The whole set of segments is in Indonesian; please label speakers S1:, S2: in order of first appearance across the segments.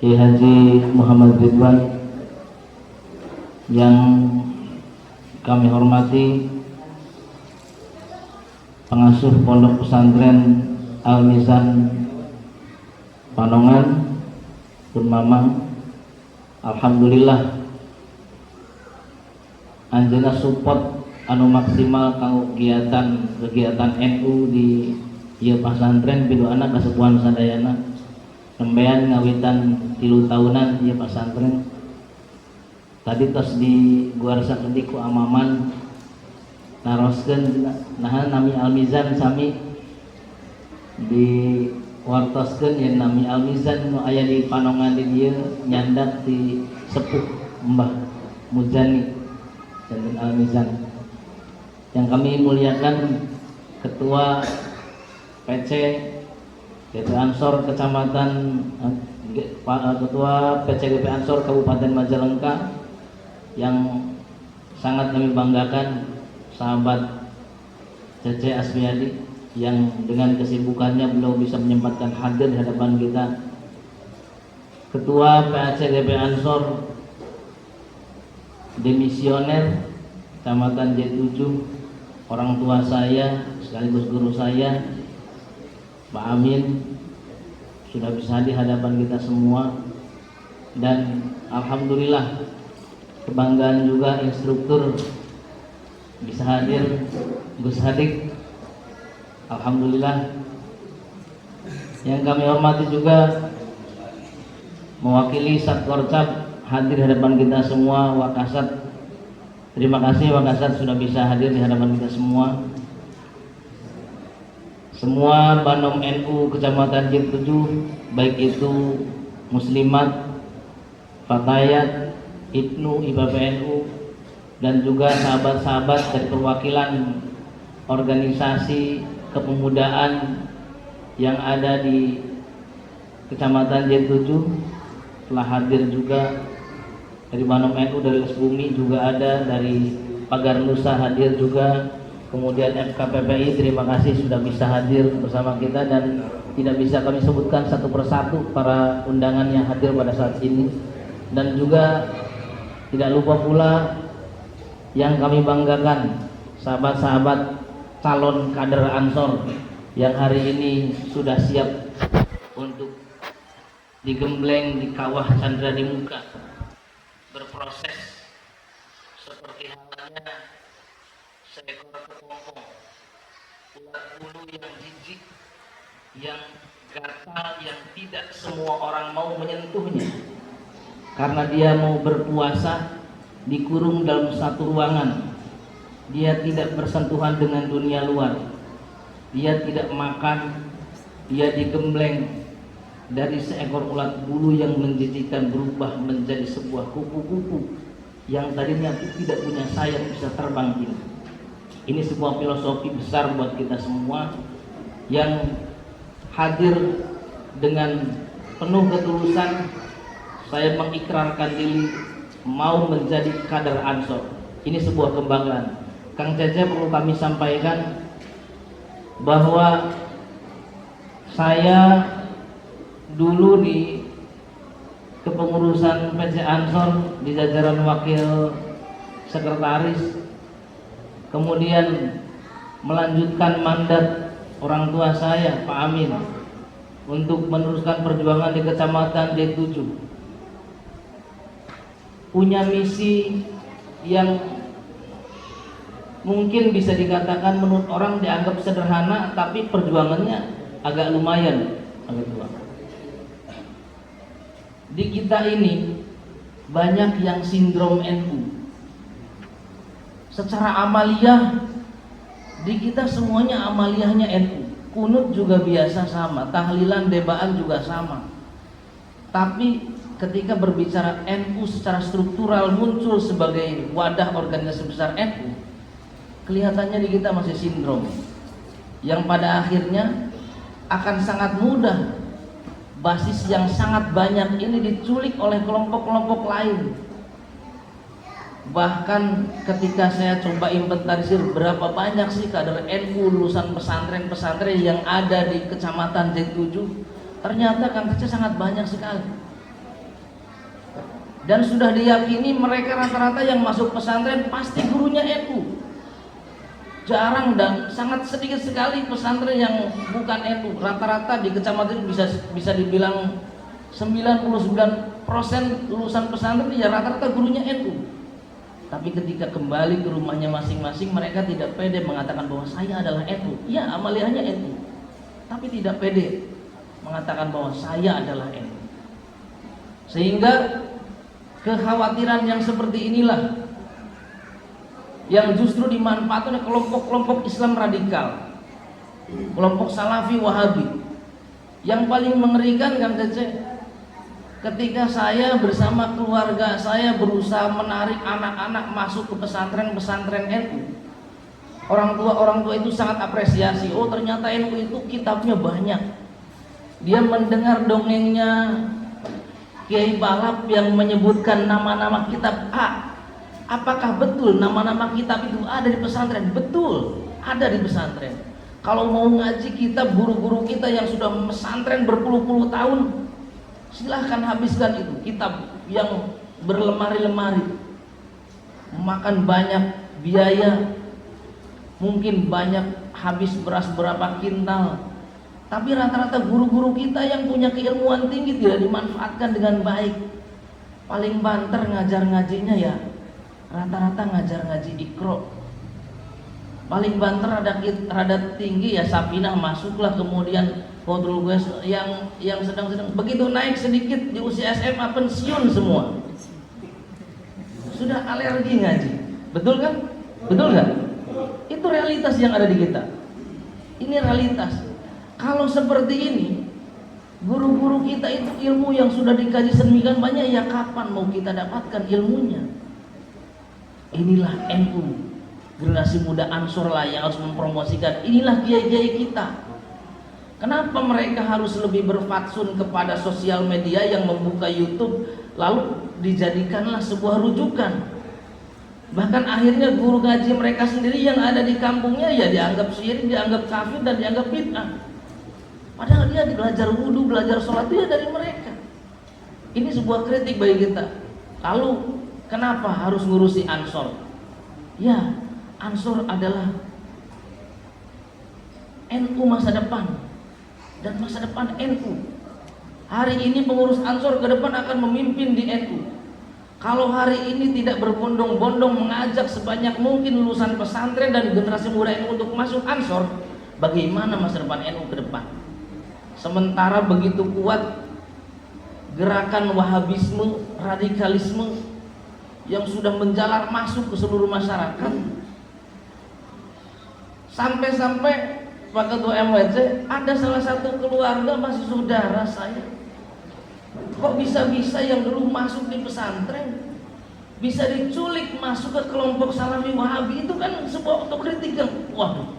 S1: Kiai Haji Muhammad Ridwan yang kami hormati, pengasuh Pondok Pesantren Al-Mizan Panongan Pun Mamang. Alhamdulillah anjeunna support anu maksimal kanggo kegiatan NU di ieu pasantren pidoana kasepuhan sadayana. Nembean ngawitan 3 tahunan ieu pasantren. Tadi tos di guarsa gede ku amaman naroskeun nahan nami Al-Mizan sami di wartoskeun yen nami Al-Mizan nu aya di Panongan di dieu nyandak di sepuh Mbah Muzani dan Al-Mizan. Yang kami muliakan Ketua PC Ansor Kecamatan, Ketua PCGP Ansor Kabupaten Majalengka yang sangat kami banggakan, sahabat Cece Asmiadi, yang dengan kesibukannya beliau bisa menyempatkan hadir di hadapan kita. Ketua PCGP Ansor Demisioner Kecamatan J7, orang tua saya sekaligus guru saya Pak Amin sudah bisa di hadapan kita semua, dan alhamdulillah kebanggaan juga instruktur bisa hadir, Gus Hadik, alhamdulillah. Yang kami hormati juga mewakili Satkorcap hadir di hadapan kita semua, Wakasat. Terima kasih Wakasat sudah bisa hadir di hadapan kita semua. Semua Banom NU Kecamatan J7, baik itu Muslimat, Fatayat, Ibnu, IPPNU, dan juga sahabat-sahabat dari perwakilan organisasi kepemudaan yang ada di Kecamatan J7 telah hadir juga. Dari Banom NU, dari Lesbumi juga ada, dari Pagar Nusa hadir juga, kemudian FKPPI terima kasih sudah bisa hadir bersama kita, dan tidak bisa kami sebutkan satu persatu para undangan yang hadir pada saat ini. Dan juga tidak lupa pula yang kami banggakan, sahabat-sahabat calon kader Ansor yang hari ini sudah siap untuk digembleng di kawah Chandra di Muka, berproses seperti halnya seekor kepompong, ulat bulu yang jijik, yang gatal, yang tidak semua orang mau menyentuhnya, karena dia mau berpuasa dikurung dalam satu ruangan. Dia tidak bersentuhan dengan dunia luar, dia tidak makan, dia digembleng dari seekor ulat bulu yang menjijikkan berubah menjadi sebuah kupu-kupu yang tadinya tidak punya sayap bisa terbang tinggi. Ini sebuah filosofi besar buat kita semua yang hadir dengan penuh ketulusan. Saya mengikrarkan diri mau menjadi kader Ansor. Ini sebuah kebanggaan. Kang Cece, perlu kami sampaikan bahwa saya dulu di kepengurusan PC Ansor di jajaran wakil sekretaris, kemudian melanjutkan mandat orang tua saya Pak Amin untuk meneruskan perjuangan di Kecamatan J7, punya misi yang mungkin bisa dikatakan menurut orang dianggap sederhana, tapi perjuangannya agak lumayan, agak tua. Di kita ini banyak yang sindrom NU. Secara amaliyah di kita semuanya amaliyahnya NU. Kunut juga biasa sama, tahlilan debaan juga sama. Tapi ketika berbicara NU secara struktural muncul sebagai wadah organisasi besar NU, kelihatannya di kita masih sindrom, yang pada akhirnya akan sangat mudah basis yang sangat banyak ini diculik oleh kelompok-kelompok lain. Bahkan ketika saya coba inventarisir berapa banyak sih kader NU lulusan pesantren-pesantren yang ada di Kecamatan J7, ternyata Kang Cece sangat banyak sekali. Dan sudah diyakini mereka rata-rata yang masuk pesantren pasti gurunya NU. Jarang dan sangat sedikit sekali pesantren yang bukan NU. Rata-rata di kecamatan itu bisa dibilang 99% lulusan pesantren ya rata-rata gurunya NU. Tapi ketika kembali ke rumahnya masing-masing, mereka tidak pede mengatakan bahwa saya adalah NU. Ya, amaliyahnya NU, tapi tidak pede mengatakan bahwa saya adalah NU. Sehingga kekhawatiran yang seperti inilah yang justru dimanfaatkan oleh kelompok-kelompok Islam radikal, kelompok Salafi Wahabi. Yang paling mengerikan kan Cece, ketika saya bersama keluarga saya berusaha menarik anak-anak masuk ke pesantren-pesantren NU, orang tua itu sangat apresiasi. Oh, ternyata NU itu kitabnya banyak. Dia mendengar dongengnya Kiai Balap yang menyebutkan nama-nama kitab A. Apakah betul nama-nama kitab itu ada di pesantren? Betul, ada di pesantren. Kalau mau ngaji kitab guru-guru kita yang sudah pesantren berpuluh-puluh tahun, silahkan habiskan itu kitab yang berlemari-lemari. Makan banyak biaya, mungkin banyak habis beras berapa kintal. Tapi rata-rata guru-guru kita yang punya keilmuan tinggi tidak dimanfaatkan dengan baik. Paling banter ngajar ngajinya ya rata-rata ngajar ngaji Iqra. Paling banter rada tinggi ya Safinah, masuklah. Kemudian Qadrul Ghais yang sedang-sedang, begitu naik sedikit di usia SMA pensiun semua. Sudah alergi ngaji. Betul kan? Betul kan? Itu realitas yang ada di kita. Ini realitas. Kalau seperti ini, guru-guru kita itu ilmu yang sudah dikaji sedemikian banyak, ya kapan mau kita dapatkan ilmunya? Inilah NU, generasi muda Ansor lah yang harus mempromosikan. Inilah kiai-kiai kita. Kenapa mereka harus lebih berfatsun kepada sosial media yang membuka YouTube lalu dijadikanlah sebuah rujukan? Bahkan akhirnya guru ngaji mereka sendiri yang ada di kampungnya ya dianggap syirik, dianggap kafir, dan dianggap bid'ah. Padahal dia belajar wudhu, belajar sholat itu ya dari mereka. Ini sebuah kritik bagi kita. Lalu kenapa harus ngurusi Ansor? Ya, Ansor adalah NU masa depan dan masa depan NU. Hari ini pengurus Ansor ke depan akan memimpin di NU. Kalau hari ini tidak berbondong-bondong mengajak sebanyak mungkin lulusan pesantren dan generasi muda NU untuk masuk Ansor, bagaimana masa depan NU ke depan? Sementara begitu kuat gerakan Wahabisme, radikalisme yang sudah menjalar masuk ke seluruh masyarakat. Sampai-sampai Pak Ketua MWC, ada salah satu keluarga masih saudara saya, kok bisa-bisa yang dulu masuk di pesantren bisa diculik masuk ke kelompok Salafi Wahabi. Itu kan sebuah otokritik yang waduh,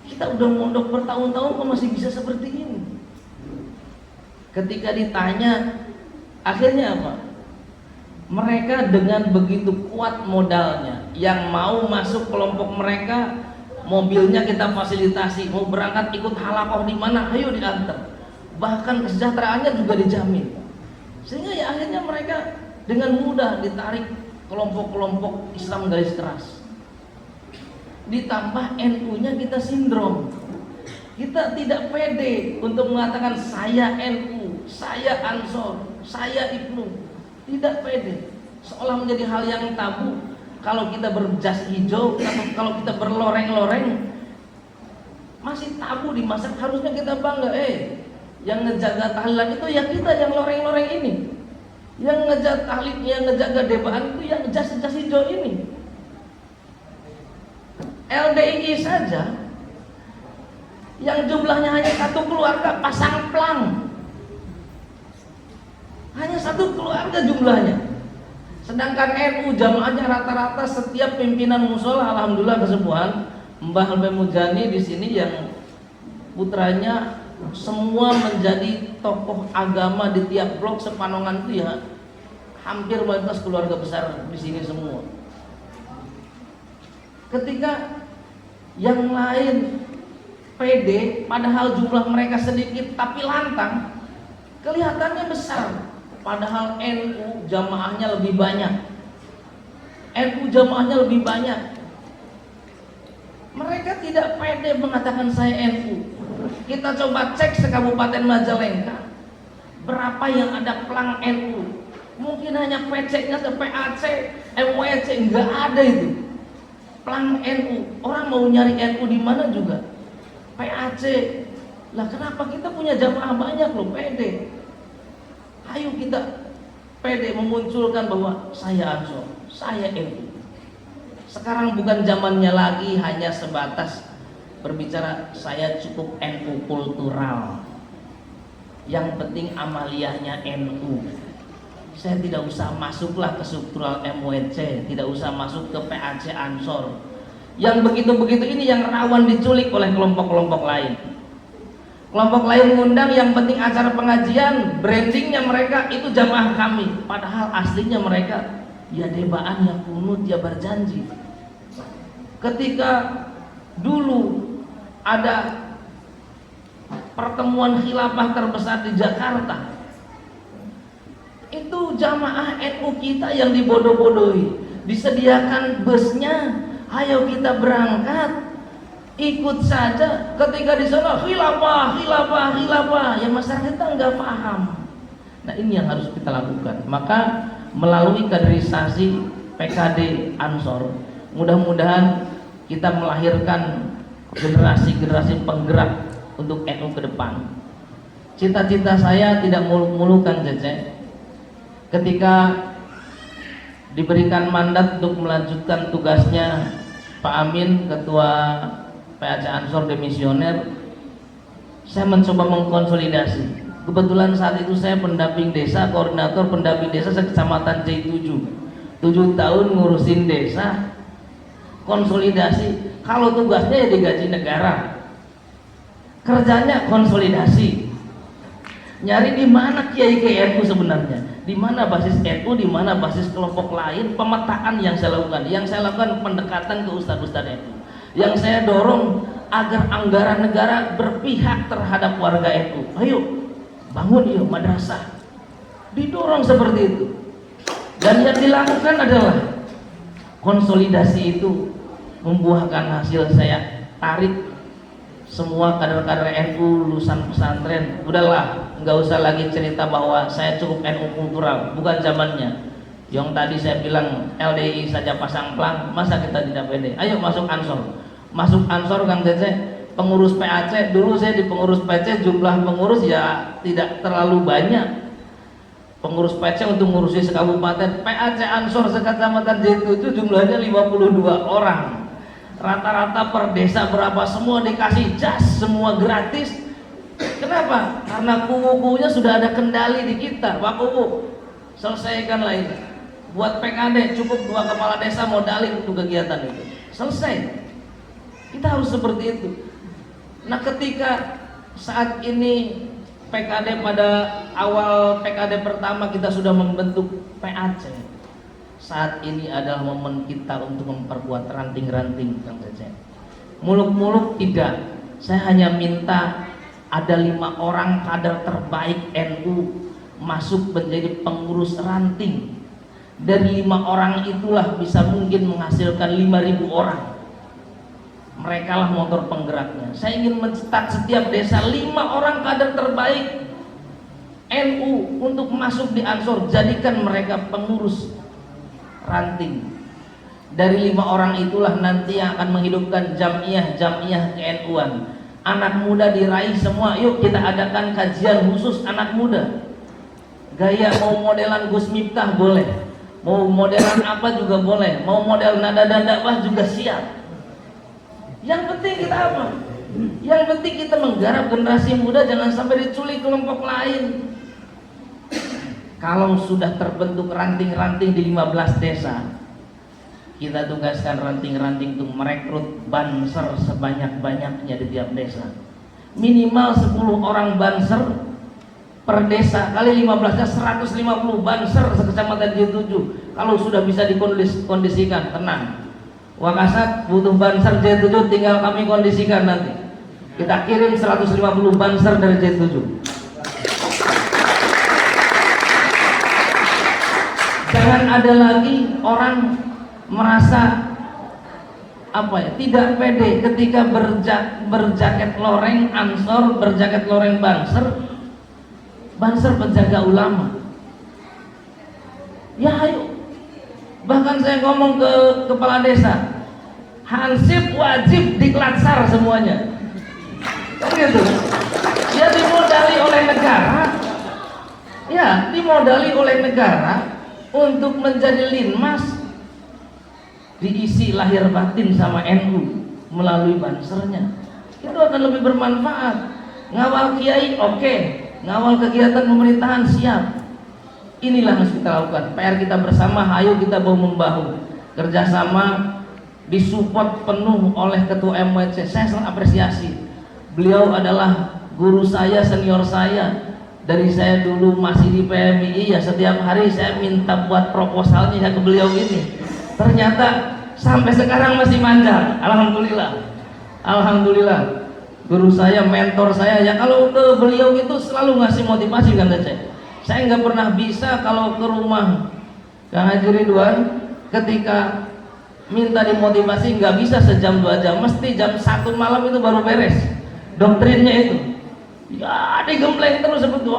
S1: kita udah mondok bertahun-tahun kok masih bisa seperti ini. Ketika ditanya, akhirnya apa? Mereka dengan begitu kuat modalnya, yang mau masuk kelompok mereka, mobilnya kita fasilitasi, mau berangkat ikut halakoh di mana, ayo diantar. Bahkan kesejahteraannya juga dijamin. Sehingga ya akhirnya mereka dengan mudah ditarik kelompok-kelompok Islam garis keras. Ditambah NU-nya kita sindrom. Kita tidak pede untuk mengatakan saya NU, saya Ansor, saya Ibnu. Tidak pede. Seolah menjadi hal yang tabu. Kalau kita berjas hijau, kalau kita berloreng-loreng, masih tabu di masa. Harusnya kita bangga. Yang ngejaga tahlilan itu ya kita yang loreng-loreng ini. Yang ngejaga tahlil, yang ngejaga debaan itu yang jas hijau ini. LDII saja yang jumlahnya hanya satu keluarga pasang plang, hanya satu keluarga jumlahnya. Sedangkan NU jamaahnya rata-rata setiap pimpinan musola, alhamdulillah kesepuhan Mbah Albe Mujani di sini yang putranya semua menjadi tokoh agama di tiap blok Sepanongan itu ya hampir mayoritas keluarga besar di sini semua. Ketika yang lain pede padahal jumlah mereka sedikit tapi lantang, kelihatannya besar. Padahal NU jamaahnya lebih banyak. NU jamaahnya lebih banyak. Mereka tidak pede mengatakan saya NU. Kita coba cek se-Kabupaten Majalengka, berapa yang ada plang NU. Mungkin hanya PC-nya ke PAC, MWC, nggak ada itu plang NU. Orang mau nyari NU di mana juga PAC. Lah kenapa kita punya jamaah banyak loh, pede. Ayo kita pede memunculkan bahwa saya Ansor, saya NU. Sekarang bukan zamannya lagi hanya sebatas berbicara saya cukup NU kultural. Yang penting amaliyahnya NU. Saya tidak usah masuklah ke struktural MWC, tidak usah masuk ke PAC Ansor. Yang begitu-begitu ini yang rawan diculik oleh kelompok-kelompok lain. Kelompok lain mengundang, yang penting acara pengajian, brandingnya mereka itu jamaah kami. Padahal aslinya mereka ya debaan, ya kunut, ya berjanji. Ketika dulu ada pertemuan khilafah terbesar di Jakarta, itu jamaah NU kita yang dibodoh-bodohi. Disediakan busnya, ayo kita berangkat, ikut saja. Ketika di sana khilafah, ya masyarakat kita nggak paham. Nah ini yang harus kita lakukan. Maka melalui kaderisasi PKD Ansor, mudah-mudahan kita melahirkan generasi-generasi penggerak untuk NU ke depan. Cita-cita saya tidak muluk-muluk Kang Cece. Ketika diberikan mandat untuk melanjutkan tugasnya Pak Amin, Ketua PAC Ansor demisioner, saya mencoba mengkonsolidasi. Kebetulan saat itu saya pendamping desa, koordinator pendamping desa sekecamatan C7, 7 tahun ngurusin desa, konsolidasi. Kalau tugasnya ya digaji negara, kerjanya konsolidasi, nyari di mana kiai NU sebenarnya, di mana basis NU, di mana basis kelompok lain. Pemetaan yang saya lakukan, pendekatan ke ustadz-ustadz NU, yang saya dorong agar anggaran negara berpihak terhadap warga NU. Ayo bangun yuk madrasah, didorong seperti itu. Dan yang dilakukan adalah konsolidasi itu membuahkan hasil. Saya tarik semua kader-kader NU lulusan pesantren. Udahlah, nggak usah lagi cerita bahwa saya cukup NU kultural, bukan zamannya. Yang tadi saya bilang LDI saja pasang plang, masa kita tidak pede? Ayo masuk Ansor. Masuk Ansor Kang Cece, pengurus PAC. Dulu saya di pengurus PAC, jumlah pengurus ya tidak terlalu banyak. Pengurus PAC untuk ngurusi sekabupaten. PAC Ansor sekecamatan J7 jumlahnya 52 orang. Rata-rata per desa berapa, semua dikasih jas, semua gratis. Kenapa? Karena kubu-kubunya sudah ada kendali di kita. Pak Kubu, selesaikanlah ini. Buat PKD cukup 2 kepala desa modalin untuk kegiatan itu, selesai. Kita harus seperti itu. Nah ketika saat ini PKD, pada awal PKD pertama kita sudah membentuk PAC, saat ini adalah momen kita untuk memperkuat ranting-ranting Kang Cece. Muluk-muluk tidak. Saya hanya minta ada 5 orang kader terbaik NU masuk menjadi pengurus ranting. Dari 5 orang itulah bisa mungkin menghasilkan 5.000 orang. Mereka lah motor penggeraknya. Saya ingin mencetak setiap desa 5 orang kader terbaik NU untuk masuk di Ansor. Jadikan mereka pengurus ranting. Dari 5 orang itulah nanti yang akan menghidupkan jamiah ke-NU-an. Anak muda diraih semua. Yuk kita adakan kajian khusus anak muda. Gaya mau modelan Gus Miftah boleh, mau modelan apa juga boleh, mau model nada dan dakwah juga siap. Yang penting kita apa? Yang penting kita menggarap generasi muda, jangan sampai diculik kelompok lain. Kalau sudah terbentuk ranting-ranting di 15 desa, kita tugaskan ranting-ranting untuk merekrut banser sebanyak-banyaknya di tiap desa. Minimal 10 orang banser per desa, kali 15-nya 150 banser sekecamatan J7. Kalau sudah bisa dikondisikan, tenang. Wakasat butuh banser J7, tinggal kami kondisikan nanti. Kita kirim 150 banser dari J7. Bahkan ada lagi orang merasa tidak pede ketika berjaket loreng Ansor, berjaket loreng Banser penjaga ulama. Ya ayo, bahkan saya ngomong ke kepala desa, hansip wajib diklatsar semuanya. Gitu. Ya dimodali oleh negara, untuk menjadi linmas, diisi lahir batin sama NU melalui bansernya. Itu akan lebih bermanfaat. Ngawal kiai oke, ngawal kegiatan pemerintahan siap. Inilah yang harus kita lakukan. PR kita bersama, ayo kita bahu membahu, kerjasama, disupport penuh oleh Ketua MWC. Saya sangat apresiasi. Beliau adalah guru saya, senior saya. Dari saya dulu masih di PMI, ya setiap hari saya minta buat proposalnya ke beliau ini. Ternyata sampai sekarang masih manja. Alhamdulillah. Guru saya, mentor saya, ya kalau ke beliau itu selalu ngasih motivasi kan Cece. Saya nggak pernah bisa kalau ke rumah Kang Haji Ridwan ketika minta dimotivasi nggak bisa sejam 2 jam, mesti jam 1 malam itu baru beres. Doktrinnya itu ya digembleng terus seperti itu.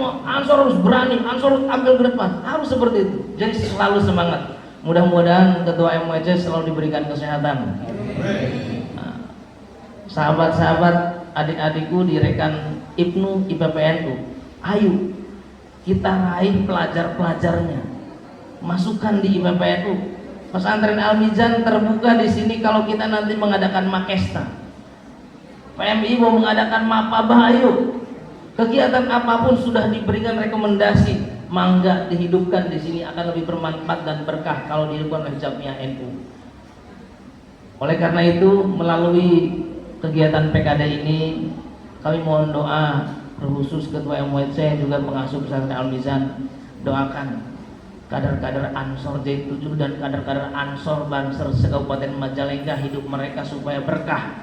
S1: Ansor harus berani, Ansor harus ambil ke depan, harus seperti itu. Jadi selalu semangat. Mudah-mudahan Ketua MWC selalu diberikan kesehatan. Sahabat-sahabat, adik-adikku di rekan IPNU, IPPNU, ayo kita raih pelajar-pelajarnya, masukkan di IPPNU. Pesantren Al-Mizan terbuka di sini kalau kita nanti mengadakan Makesta. PMI mau mengadakan Mapabah, ayo. Kegiatan apapun sudah diberikan rekomendasi, mangga dihidupkan di sini, akan lebih bermanfaat dan berkah kalau dihidupkan oleh Jamiah NU. Oleh karena itu, melalui kegiatan PKD ini kami mohon doa khusus Ketua MWC juga pengasuh pesantren Al-Mizan, doakan kader-kader Ansor J7 dan kader-kader Ansor Banser se-Kabupaten Majalengka, hidup mereka supaya berkah.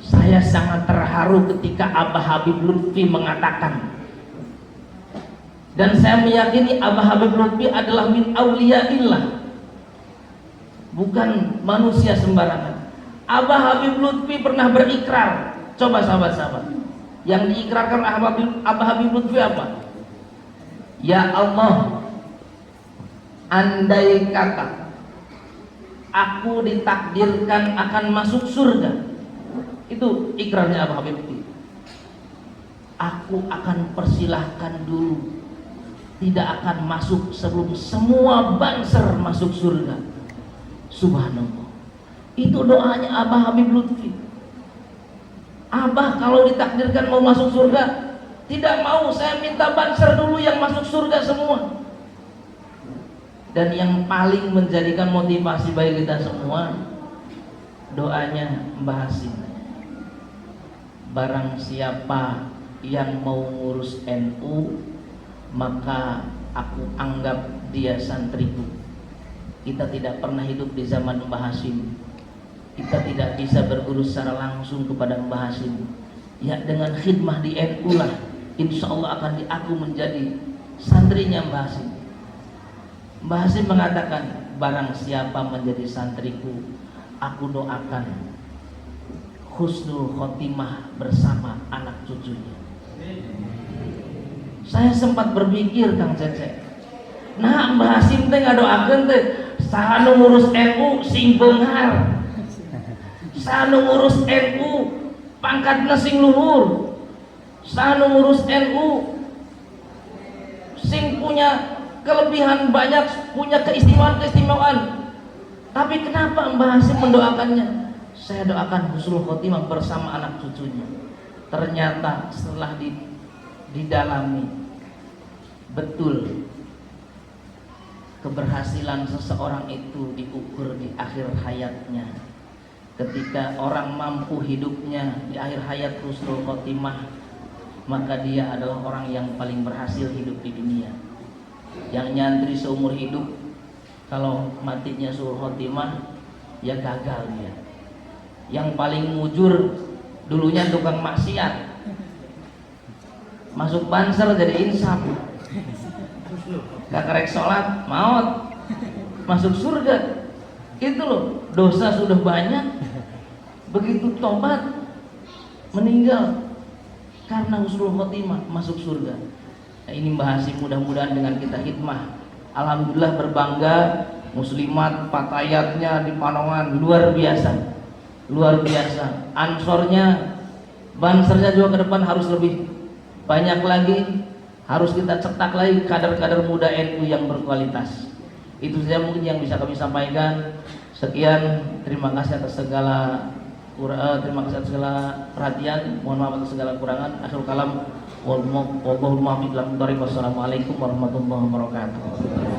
S1: Saya sangat terharu ketika Abah Habib Lutfi mengatakan, dan saya meyakini Abah Habib Lutfi adalah min auliyaillah, bukan manusia sembarangan. Abah Habib Lutfi pernah berikrar. Coba sahabat-sahabat, yang diikrarkan Abah Habib Lutfi apa? Ya Allah, andai kata aku ditakdirkan akan masuk surga, itu ikrarnya Abah Habib Lutfi, aku akan persilahkan dulu, tidak akan masuk sebelum semua Banser masuk surga. Subhanallah. Itu doanya Abah Habib Lutfi. Abah kalau ditakdirkan mau masuk surga, tidak mau, saya minta Banser dulu yang masuk surga semua. Dan yang paling menjadikan motivasi bagi kita semua, doanya Mbah Hasim. Barang siapa yang mau ngurus NU, maka aku anggap dia santriku. Kita tidak pernah hidup di zaman Mbah Hasim. Kita tidak bisa berguru secara langsung kepada Mbah Hasim. Ya dengan khidmah di NU lah, insya Allah akan aku menjadi santrinya Mbah Hasim. Mbah Hasim mengatakan, barang siapa menjadi santriku, aku doakan husnul khotimah bersama anak cucunya. Saya sempat berpikir Kang Cece, nah Mbah Hasim teh ngadoakeun teh saha nu ngurus NU sing beunghar, saha nu ngurus NU pangkatna sing luhur, saha nu ngurus NU sing punya kelebihan banyak, punya keistimewaan. Tapi kenapa Mbah Hasim mendoakannya? Saya doakan husnul khotimah bersama anak cucunya. Ternyata setelah didalami, betul keberhasilan seseorang itu diukur di akhir hayatnya. Ketika orang mampu hidupnya di akhir hayat husnul khotimah, maka dia adalah orang yang paling berhasil hidup di dunia. Yang nyantri seumur hidup, kalau matinya husnul khotimah, ya gagal dia. Yang paling mujur dulunya tukang maksiat, masuk Banser jadi insaf, gak kerek sholat, maut, masuk surga. Itu loh, dosa sudah banyak, begitu tobat, meninggal karena husnul khotimah, masuk surga. Nah, ini Mbah Hasim, mudah-mudahan dengan kita hikmah, alhamdulillah berbangga, muslimat fatayatnya di Panongan luar biasa, luar biasa. Ansornya, bansernya juga ke depan harus lebih banyak lagi, harus kita cetak lagi kader-kader muda NU yang berkualitas. Itu saja mungkin yang bisa kami sampaikan. Sekian, terima kasih atas segala perhatian. Mohon maaf atas segala kurangan. Akhirul kalam, wassalamualaikum warahmatullahi wabarakatuh.